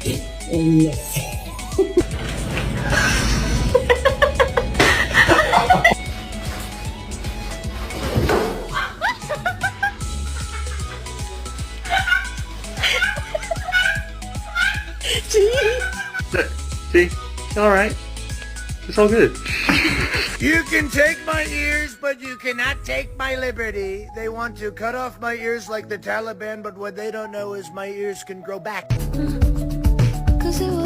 See? All right. It's all good. You can take my ears, but you cannot take my liberty. They want to cut off my ears like the Taliban, but what they don't know is my ears can grow back. 'Cause it was